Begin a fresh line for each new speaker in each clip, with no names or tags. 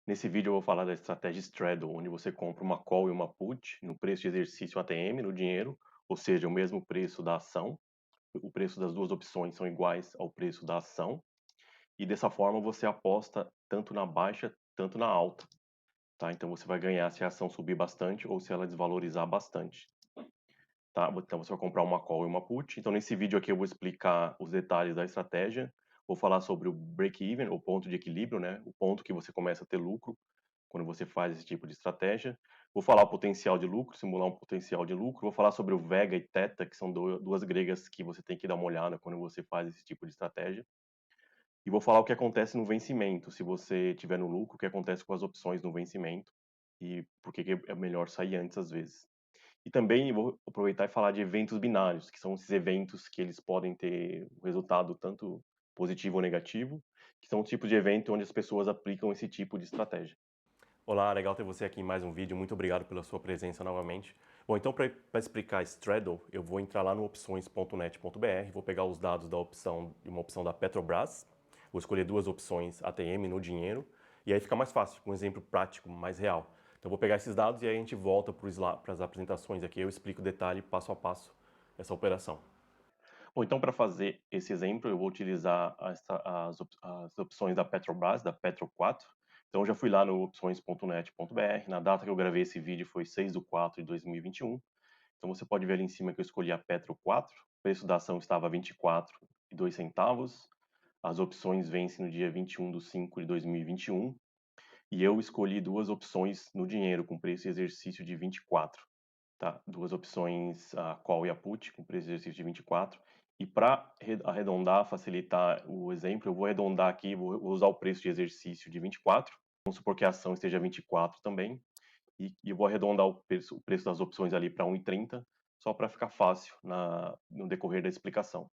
Nesse vídeo eu vou falar da estratégia straddle, onde você compra uma call e uma put no preço de exercício ATM, no dinheiro, ou seja, o mesmo preço da ação. O preço das duas opções são iguais ao preço da ação. E dessa forma você aposta tanto na baixa, tanto na alta. Tá? Então você vai ganhar se a ação subir bastante ou se ela desvalorizar bastante. Tá? Então você vai comprar uma call e uma put. Então nesse vídeo aqui eu vou explicar os detalhes da estratégia. Vou falar sobre o break-even, o ponto de equilíbrio, né? O ponto que você começa a ter lucro quando você faz esse tipo de estratégia. Vou falar o potencial de lucro, simular um potencial de lucro. Vou falar sobre o Vega e Theta, que são duas gregas que você tem que dar uma olhada quando você faz esse tipo de estratégia. E vou falar o que acontece no vencimento, se você tiver no lucro, o que acontece com as opções no vencimento e por que é melhor sair antes às vezes. E também vou aproveitar e falar de eventos binários, que são esses eventos que eles podem ter um resultado tanto positivo ou negativo, que são o tipo de evento onde as pessoas aplicam esse tipo de estratégia. Olá, legal ter você aqui em mais um vídeo. Muito obrigado pela sua presença novamente. Bom, então para explicar Straddle, eu vou entrar lá no opções.net.br, vou pegar os dados da opção, de uma opção da Petrobras, vou escolher duas opções ATM no dinheiro, e aí fica mais fácil, um exemplo prático, mais real. Então vou pegar esses dados e aí a gente volta para as apresentações aqui, eu explico o detalhe passo a passo essa operação. Bom, então para fazer esse exemplo, eu vou utilizar as opções da Petrobras, da Petro 4. Então eu já fui lá no opções.net.br, na data que eu gravei esse vídeo foi 6/4/2021. Então você pode ver ali em cima que eu escolhi a Petro 4, o preço da ação estava 24,02 centavos, as opções vencem no dia 21/5/2021, e eu escolhi duas opções no dinheiro com preço e exercício de 24. Tá, duas opções, a call e a put, com preço de exercício de 24. E para arredondar, facilitar o exemplo, eu vou arredondar aqui, vou usar o preço de exercício de 24. Vamos supor que a ação esteja 24 também. E eu vou arredondar o preço das opções ali para 1,30, só para ficar fácil no decorrer da explicação.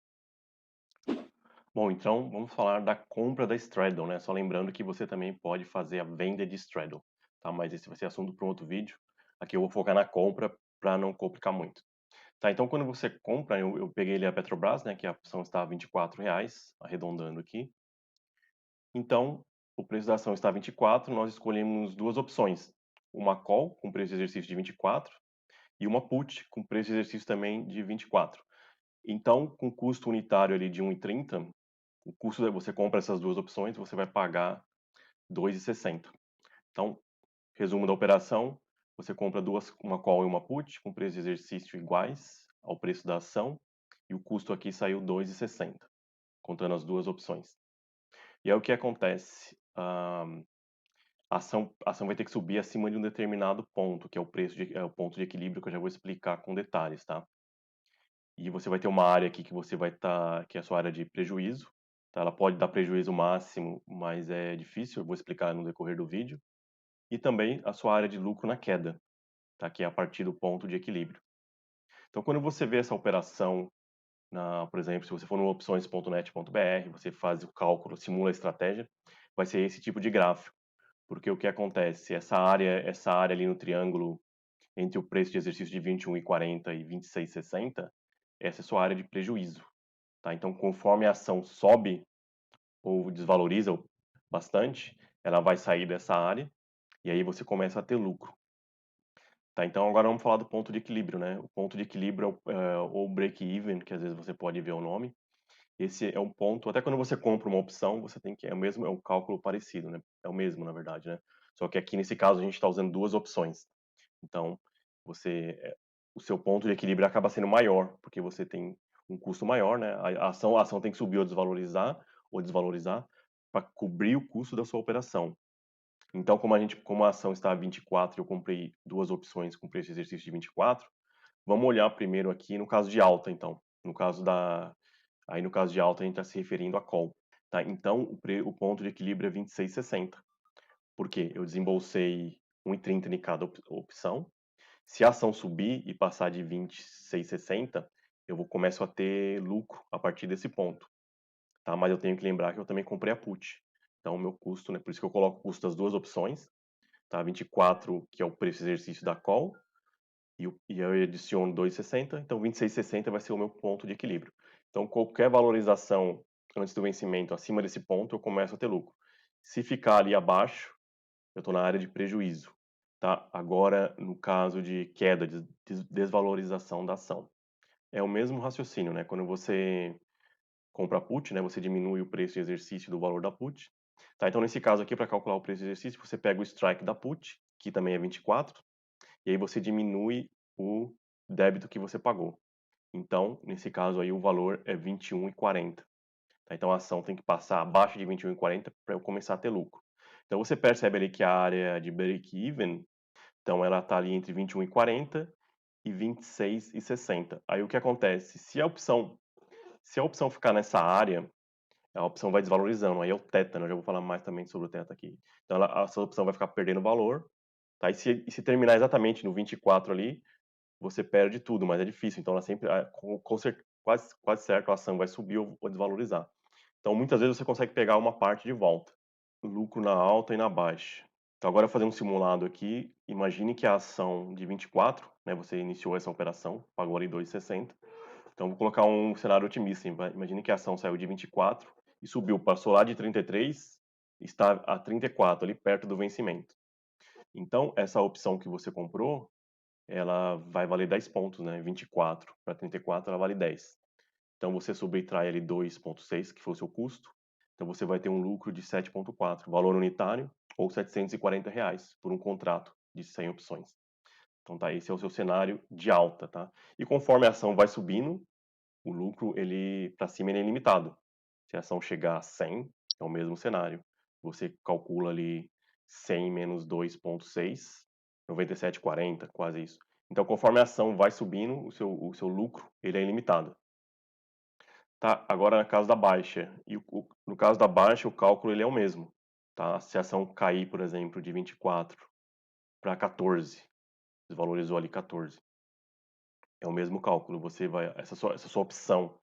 Bom, então vamos falar da compra da straddle, né? Só lembrando que você também pode fazer a venda de straddle, tá? Mas esse vai ser assunto para um outro vídeo. Aqui eu vou focar na compra para não complicar muito. Tá, então quando você compra, eu peguei ali a Petrobras, né, que a opção está a R$ 24, arredondando aqui. Então, o preço da ação está a 24, nós escolhemos duas opções. Uma call, com preço de exercício de 24, e uma put, com preço de exercício também de 24. Então, com custo unitário ali de 1,30, o custo você compra essas duas opções, você vai pagar 2,60. Então, resumo da operação, você compra uma call e uma put com preço de exercício iguais ao preço da ação e o custo aqui saiu 2,60, contando as duas opções. E aí o que acontece? A ação vai ter que subir acima de um determinado ponto, que é o ponto de equilíbrio que eu já vou explicar com detalhes, tá? E você vai ter uma área aqui que você vai estar, que é a sua área de prejuízo, tá? Ela pode dar prejuízo máximo, mas é difícil, eu vou explicar no decorrer do vídeo. E também a sua área de lucro na queda, tá? Que é a partir do ponto de equilíbrio. Então, quando você vê essa operação, por exemplo, se você for no opções.net.br, você faz o cálculo, simula a estratégia, vai ser esse tipo de gráfico. Porque o que acontece? Essa área ali no triângulo entre o preço de exercício de 21,40 e 26,60, essa é a sua área de prejuízo. Tá? Então, conforme a ação sobe ou desvaloriza bastante, ela vai sair dessa área e aí você começa a ter lucro. Tá, então agora vamos falar do ponto de equilíbrio, né? O ponto de equilíbrio ou break-even, que às vezes você pode ver o nome. Esse é um ponto, até quando você compra uma opção, você tem que, é um cálculo parecido, né? É o mesmo, na verdade, né? Só que aqui nesse caso a gente está usando duas opções. Então, o seu ponto de equilíbrio acaba sendo maior, porque você tem um custo maior, né? A ação tem que subir ou desvalorizar, para cobrir o custo da sua operação. Então, como a ação está a 24 e eu comprei duas opções com preço de exercício de 24, vamos olhar primeiro aqui no caso de alta, então. No caso de alta, a gente está se referindo a call. Tá? Então, o ponto de equilíbrio é 26,60. Por quê? Eu desembolsei 1,30 em cada opção. Se a ação subir e passar de 26,60, começo a ter lucro a partir desse ponto. Tá? Mas eu tenho que lembrar que eu também comprei a put. Então, o meu custo, né? Por isso que eu coloco o custo das duas opções. Tá? 24, que é o preço de exercício da call, e eu adiciono 2,60, então 26,60 vai ser o meu ponto de equilíbrio. Então, qualquer valorização antes do vencimento acima desse ponto, eu começo a ter lucro. Se ficar ali abaixo, eu estou na área de prejuízo, tá? Agora, no caso de queda, desvalorização da ação, é o mesmo raciocínio, né? Quando você compra put, né, você diminui o preço de exercício do valor da put. Tá, então nesse caso aqui, para calcular o preço de exercício, você pega o strike da put, que também é 24, e aí você diminui o débito que você pagou. Então, nesse caso aí, o valor é 21,40. Tá, então a ação tem que passar abaixo de 21,40 para eu começar a ter lucro. Então você percebe ali que a área de break-even, então ela está ali entre 21,40 e 26,60. Aí o que acontece? Se a opção ficar nessa área, a opção vai desvalorizando, aí é o teta, né, eu já vou falar mais também sobre o teta aqui. Então essa opção vai ficar perdendo valor, tá, e se terminar exatamente no 24 ali, você perde tudo, mas é difícil, então ela sempre, quase certo, a ação vai subir ou desvalorizar. Então muitas vezes você consegue pegar uma parte de volta, lucro na alta e na baixa. Então agora fazendo um simulado aqui, imagine que a ação de 24, né, você iniciou essa operação, pagou ali 2,60. Então vou colocar um cenário otimista, imagine que a ação saiu de 24 e subiu, passou lá de 33, está a 34, ali perto do vencimento. Então essa opção que você comprou, ela vai valer 10 pontos, né? 24 para 34, ela vale 10. Então você subtrai ali 2,6, que foi o seu custo. Então você vai ter um lucro de 7,4, valor unitário, ou R$ 740 por um contrato de 100 opções. Então tá, esse é o seu cenário de alta, tá? E conforme a ação vai subindo, o lucro, ele para cima ele é ilimitado. Se a ação chegar a 100, é o mesmo cenário. Você calcula ali 100 menos 2,6, 97,40, quase isso. Então, conforme a ação vai subindo, o seu lucro ele é ilimitado. Tá, agora no caso da baixa. No caso da baixa, o cálculo ele é o mesmo. Tá? Se a ação cair, por exemplo, de 24 para 14, desvalorizou ali 14. É o mesmo cálculo. Você vai, essa sua opção,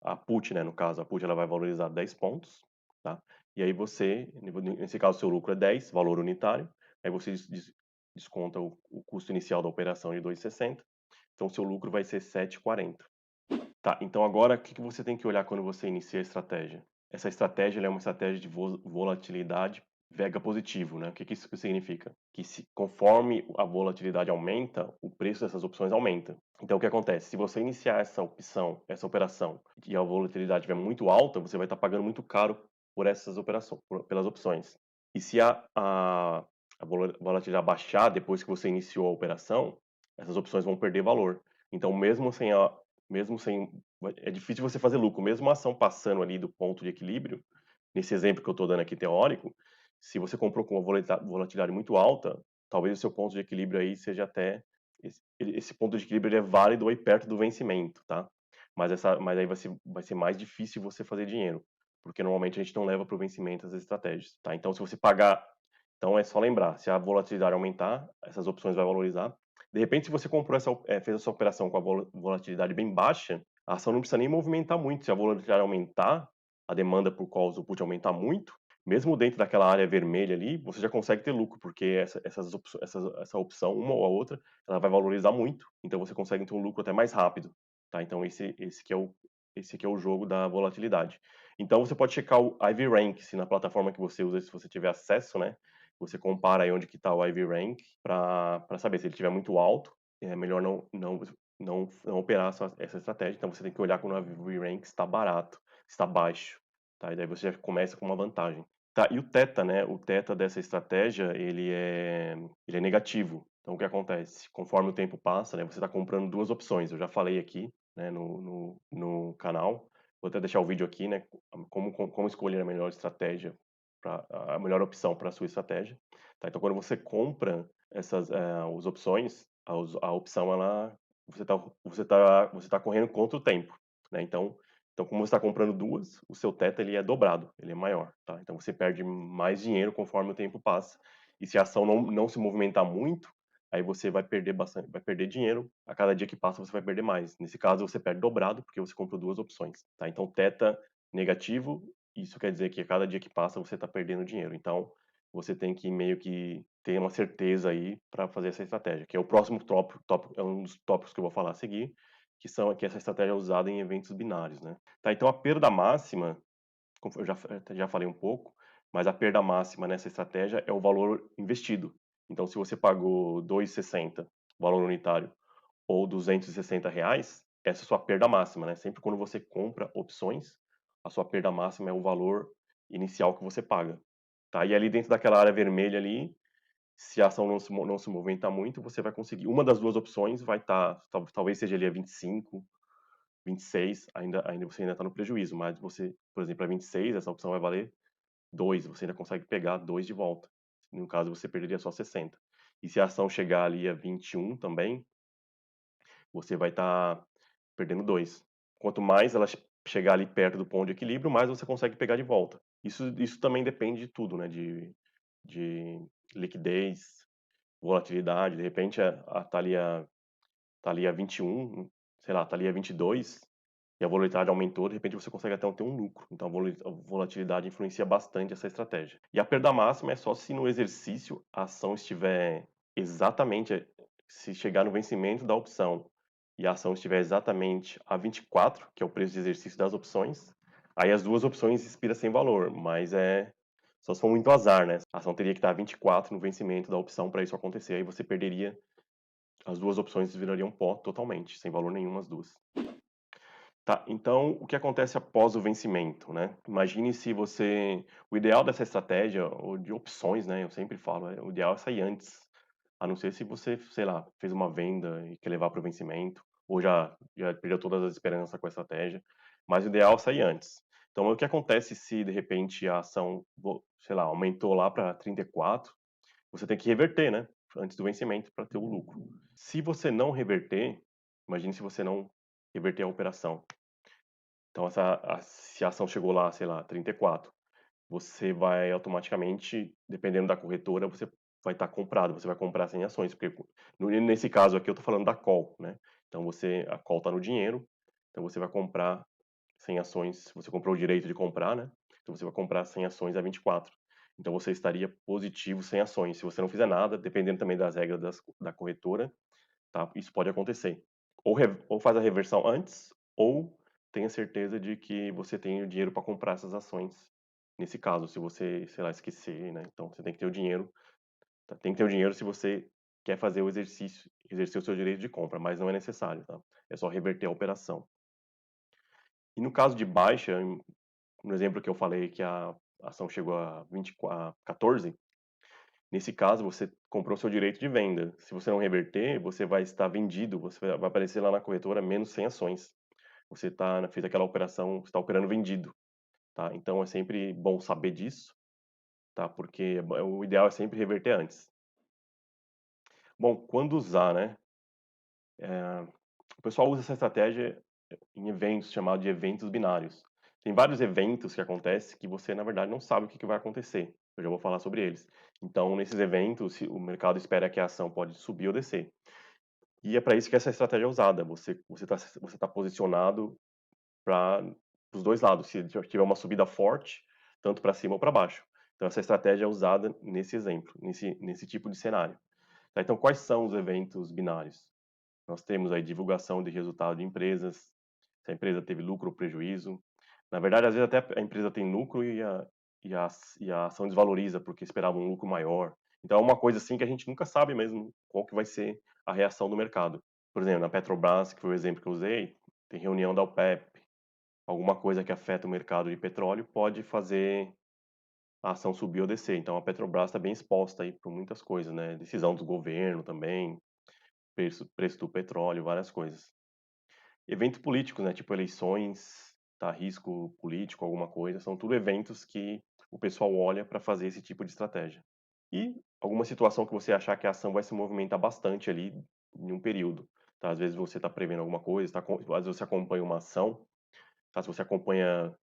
a put, né, no caso, a put ela vai valorizar 10 pontos, tá? E aí você, nesse caso, seu lucro é 10, valor unitário, aí você desconta o custo inicial da operação de 2,60, então seu lucro vai ser 7,40. Tá, então agora o que você tem que olhar quando você inicia a estratégia? Essa estratégia ela é uma estratégia de volatilidade vega positivo, né? O que isso significa? Que conforme a volatilidade aumenta, o preço dessas opções aumenta. Então o que acontece? Se você iniciar essa opção, essa operação, e a volatilidade estiver muito alta, você vai estar pagando muito caro por essas operações, pelas opções. E se a volatilidade baixar depois que você iniciou a operação, essas opções vão perder valor. Então, mesmo sem é difícil você fazer lucro, mesmo a ação passando ali do ponto de equilíbrio, nesse exemplo que eu estou dando aqui teórico, se você comprou com uma volatilidade muito alta, talvez o seu ponto de equilíbrio aí seja até esse ponto de equilíbrio ele é válido aí perto do vencimento, tá? Mas aí vai ser mais difícil você fazer dinheiro, porque normalmente a gente não leva para o vencimento as estratégias, tá? Então se você pagar, então é só lembrar, se a volatilidade aumentar, essas opções vai valorizar. De repente, se você fez essa operação com a volatilidade bem baixa, a ação não precisa nem movimentar muito. Se a volatilidade aumentar, a demanda por calls do put aumentar muito, mesmo dentro daquela área vermelha ali, você já consegue ter lucro, porque essa opção, uma ou a outra, ela vai valorizar muito. Então você consegue ter um lucro até mais rápido, tá? Então esse que é o jogo da volatilidade. Então você pode checar o IV Rank, se na plataforma que você usa, se você tiver acesso, né? Você compara aí onde que está o IV Rank para saber se ele estiver muito alto, é melhor não operar essa estratégia. Então você tem que olhar quando o IV Rank está barato, está baixo, tá? E daí você já começa com uma vantagem. Tá, e o teta, né? O teta dessa estratégia, ele é negativo. Então o que acontece? Conforme o tempo passa, né? Você está comprando duas opções. Eu já falei aqui, né? No canal. Vou até deixar o vídeo aqui, né? Como escolher a melhor estratégia, a melhor opção para a sua estratégia. Tá? Então quando você compra as opções, a opção você tá correndo contra o tempo, né? Então, como você está comprando duas, o seu teto ele é dobrado, ele é maior, tá? Então você perde mais dinheiro conforme o tempo passa. E se a ação não se movimentar muito, aí você vai perder bastante, vai perder dinheiro. A cada dia que passa você vai perder mais. Nesse caso você perde dobrado porque você comprou duas opções, tá? Então teta negativo, isso quer dizer que a cada dia que passa você está perdendo dinheiro. Então você tem que meio que ter uma certeza aí para fazer essa estratégia, que é o próximo tópico, é um dos tópicos que eu vou falar a seguir, que essa estratégia é usada em eventos binários, né? Tá, então a perda máxima, como eu já falei um pouco, mas a perda máxima nessa estratégia é o valor investido. Então, se você pagou 2,60 valor unitário ou R$ 260, essa é a sua perda máxima, né? Sempre quando você compra opções, a sua perda máxima é o valor inicial que você paga, tá? E ali dentro daquela área vermelha ali, se a ação não se movimentar muito, você vai conseguir. Uma das duas opções vai estar, talvez seja ali a 25, 26, ainda você ainda está no prejuízo, mas você, por exemplo, a 26, essa opção vai valer 2, você ainda consegue pegar 2 de volta. No caso, você perderia só 60. E se a ação chegar ali a 21 também, você vai estar perdendo 2. Quanto mais ela chegar ali perto do ponto de equilíbrio, mais você consegue pegar de volta. Isso também depende de tudo, né? De liquidez, volatilidade. De repente, tá ali a 21, sei lá, tá ali a 22 e a volatilidade aumentou, de repente você consegue até ter um lucro. Então a volatilidade influencia bastante essa estratégia. E a perda máxima é só se no exercício a ação estiver exatamente, se chegar no vencimento da opção e a ação estiver exatamente a 24, que é o preço de exercício das opções, aí as duas opções expiram sem valor, mas só se for muito azar, né? A ação teria que estar a 24 no vencimento da opção para isso acontecer, aí você perderia, as duas opções virariam pó totalmente, sem valor nenhum as duas. Tá, então o que acontece após o vencimento, né? Imagine se você, o ideal dessa estratégia ou de opções, né? Eu sempre falo, o ideal é sair antes, a não ser se você, sei lá, fez uma venda e quer levar para o vencimento, ou já perdeu todas as esperanças com a estratégia, mas o ideal é sair antes. Então, o que acontece se de repente a ação, sei lá, aumentou lá para 34, você tem que reverter, né? Antes do vencimento para ter o lucro. Se você não reverter, imagine se você não reverter a operação. Então, se a ação chegou lá, sei lá, 34, você vai automaticamente, dependendo da corretora, você vai estar comprado, você vai comprar 100 ações, porque nesse caso aqui eu estou falando da call, né? Então a call está no dinheiro, então você vai comprar 100 ações, você comprou o direito de comprar, né? Então você vai comprar 100 ações a 24. Então você estaria positivo 100 ações. Se você não fizer nada, dependendo também das regras da corretora, tá? Isso pode acontecer. Ou faz a reversão antes, ou tenha certeza de que você tem o dinheiro para comprar essas ações. Nesse caso, se você, sei lá, esquecer, né? Então você tem que ter o dinheiro. Tem que ter o dinheiro se você quer fazer o exercício, exercer o seu direito de compra, mas não é necessário, tá? É só reverter a operação. E no caso de baixa, no exemplo que eu falei que a ação chegou a 14, nesse caso, você comprou seu direito de venda. Se você não reverter, você vai estar vendido, você vai aparecer lá na corretora menos 100 ações. Fez aquela operação, você está operando vendido, tá? Então é sempre bom saber disso, tá? Porque o ideal é sempre reverter antes. Bom, quando usar, né? O pessoal usa essa estratégia em eventos chamados de eventos binários. Tem vários eventos que acontecem que você, na verdade, não sabe o que vai acontecer. Eu já vou falar sobre eles. Então, nesses eventos, o mercado espera que a ação pode subir ou descer. E é para isso que essa estratégia é usada. Você tá posicionado para os dois lados. Se tiver uma subida forte, tanto para cima ou para baixo. Então, essa estratégia é usada nesse exemplo, nesse tipo de cenário. Tá, então, quais são os eventos binários? Nós temos aí divulgação de resultado de empresas, se a empresa teve lucro ou prejuízo. Na verdade, às vezes até a empresa tem lucro e a ação desvaloriza porque esperava um lucro maior. Então é uma coisa assim que a gente nunca sabe mesmo qual que vai ser a reação do mercado. Por exemplo, na Petrobras, que foi o exemplo que eu usei, tem reunião da OPEP, alguma coisa que afeta o mercado de petróleo pode fazer a ação subir ou descer. Então a Petrobras está bem exposta aí por muitas coisas, né? Decisão do governo também, preço do petróleo, várias coisas. Evento político, né, tipo eleições, tá, risco político, alguma coisa, são tudo eventos que o pessoal olha para fazer esse tipo de estratégia. E alguma situação que você achar que a ação vai se movimentar bastante ali em um período, tá? Às vezes você está prevendo alguma coisa, às vezes você acompanha uma ação, tá? Se você acompanha,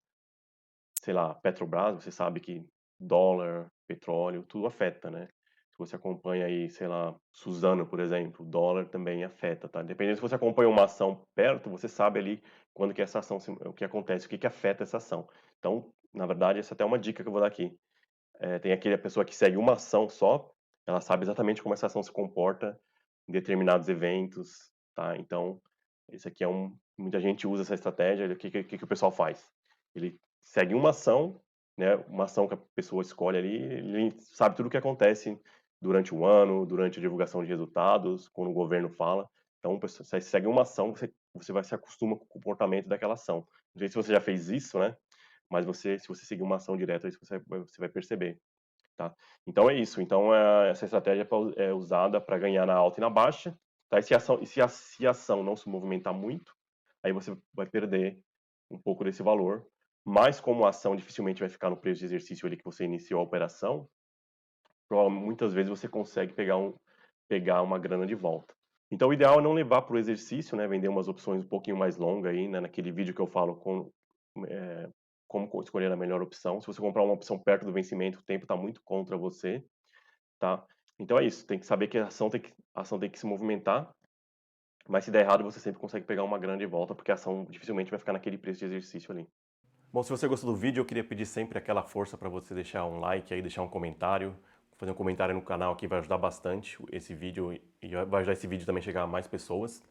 sei lá, Petrobras, você sabe que dólar, petróleo, tudo afeta, né? Se você acompanha aí, sei lá, Suzano, por exemplo, o dólar também afeta, tá? Dependendo se você acompanha uma ação perto, você sabe ali quando que essa ação, o que acontece, o que que afeta essa ação. Então, na verdade, essa é até uma dica que eu vou dar aqui. Tem aquele a pessoa que segue uma ação só, ela sabe exatamente como essa ação se comporta em determinados eventos, tá? Então, esse aqui muita gente usa essa estratégia, o que o pessoal faz? Ele segue uma ação né, uma ação que a pessoa escolhe ali, ele sabe tudo o que acontece durante o ano, durante a divulgação de resultados, quando o governo fala. Então, você segue uma ação, você vai se acostuma com o comportamento daquela ação. Não sei se você já fez isso, né, mas se você seguir uma ação direta, isso você vai perceber, tá. Então é isso, então, essa estratégia é usada para ganhar na alta e na baixa, tá. Se a ação não se movimentar muito, aí você vai perder um pouco desse valor, mas como a ação dificilmente vai ficar no preço de exercício ali que você iniciou a operação, muitas vezes você consegue pegar uma grana de volta. Então o ideal é não levar para o exercício, né, vender umas opções um pouquinho mais longa aí, né, naquele vídeo que eu falo como escolher a melhor opção. Se você comprar uma opção perto do vencimento, o tempo está muito contra você, tá. Então é isso, tem que saber que a ação tem que se movimentar, mas se der errado você sempre consegue pegar uma grana de volta, porque a ação dificilmente vai ficar naquele preço de exercício ali. Bom, se você gostou do vídeo, eu queria pedir sempre aquela força para você deixar um like aí, deixar um comentário, fazer um comentário no canal aqui vai ajudar bastante esse vídeo e vai ajudar esse vídeo também a chegar a mais pessoas.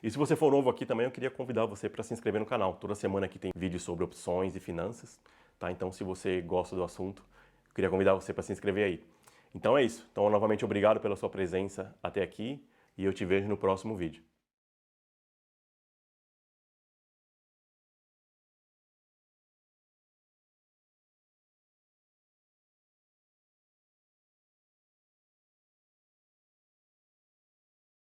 E se você for novo aqui também, eu queria convidar você para se inscrever no canal. Toda semana aqui tem vídeos sobre opções e finanças, tá? Então, se você gosta do assunto, eu queria convidar você para se inscrever aí. Então é isso. Então, novamente, obrigado pela sua presença até aqui e eu te vejo no próximo vídeo.